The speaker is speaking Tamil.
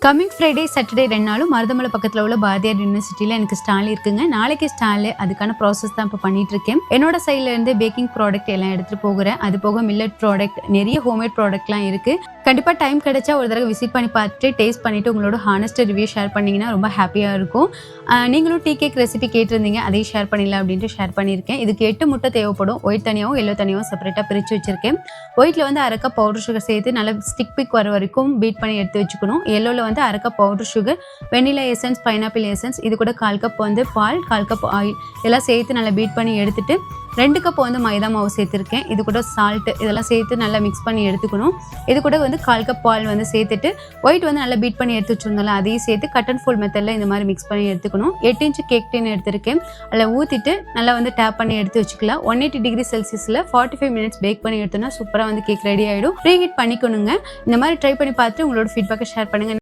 கம்மிங் ஃப்ரைடே சாட்டர்டே 2 நாளும் மருதமலை பக்கத்தில் உள்ள பாரதியார் யூனிவர்சிட்டியில் எனக்கு ஸ்டால் இருக்குங்க. நாளைக்கு ஸ்டால் அதுக்கான ப்ராசஸ் தான் இப்போ பண்ணிட்டு இருக்கேன். என்னோட சைட்ல இருந்து பேக்கிங் ப்ராடக்ட் எல்லாம் எடுத்துட்டு போகிறேன். அது போக மில்லட் ப்ராடக்ட், நிறைய ஹோம்மேட் ப்ராடக்ட்லாம் இருக்கு. கண்டிப்பா டைம் கிடைச்சா ஒரு தடவை விசிட் பண்ணி பார்த்துட்டு டேஸ்ட் பண்ணிட்டு உங்களோட ஹானஸ்ட் ரிவ்யூ ஷேர் பண்ணீங்கன்னா ரொம்ப ஹாப்பியா இருக்கும். நீங்களும் டீ கேக் ரெசிபி கேட்டிருந்தீங்க, அதையும் ஷேர் பண்ணிடலாம் அப்படின்ட்டு ஷேர் பண்ணியிருக்கேன். இதுக்கு 8 முட்டை தேவைப்படும். ஒயிட் தனியாகவும் எல்லோ தனியாகவும் செப்பரேட்டாக பிரித்து வச்சிருக்கேன். ஒயிட்ல வந்து 1/2 கப் பவுடர் சுகர் சேர்த்து நல்லா ஸ்டிக் பிக் வர வரைக்கும் பீட் பண்ணி எடுத்து வச்சுக்கணும். எல்லோவில் வந்து 1/2 cup powder sugar, vanilla essence, pineapple essence, இது கூட 1/4 கப் வந்து பால், 1/4 கப் ஆயில் இதெல்லாம் சேர்த்து நல்லா பீட் பண்ணி எடுத்துட்டு 2 கப் வந்து மைதா மாவு சேர்த்துருக்கேன். இது கூட சால்ட் இதெல்லாம் சேர்த்து நல்லா மிக்ஸ் பண்ணி எடுத்துக்கணும். இது கூட வந்து 1/4 கப் பால் வந்து சேர்த்துட்டு ஒயிட் வந்து நல்லா பீட் பண்ணி எடுத்து வச்சிருந்தோம்ல, அதையும் சேர்த்து கட் அண்ட் ஃபோல்ட் மெத்தடில் இந்த மாதிரி மிக்ஸ் பண்ணி எடுத்துக்கணும். 8 இன்ச் கேக் டின் எடுத்திருக்கேன். அதில் ஊற்றிட்டு நல்லா வந்து டேப் பண்ணி எடுத்து வச்சுக்கலாம். 180 டிகிரி செல்சியஸில் 45 மினிட்ஸ் பேக் பண்ணி எடுத்தோம்னா சூப்பராக வந்து கேக் ரெடி ஆகிடும். ப்ரீ ஹீட் பண்ணிக்கணுங்க. இந்த மாதிரி ட்ரை பண்ணி பார்த்துட்டு உங்களோட ஃபீட்பேக்கை ஷேர் பண்ணுங்கள்.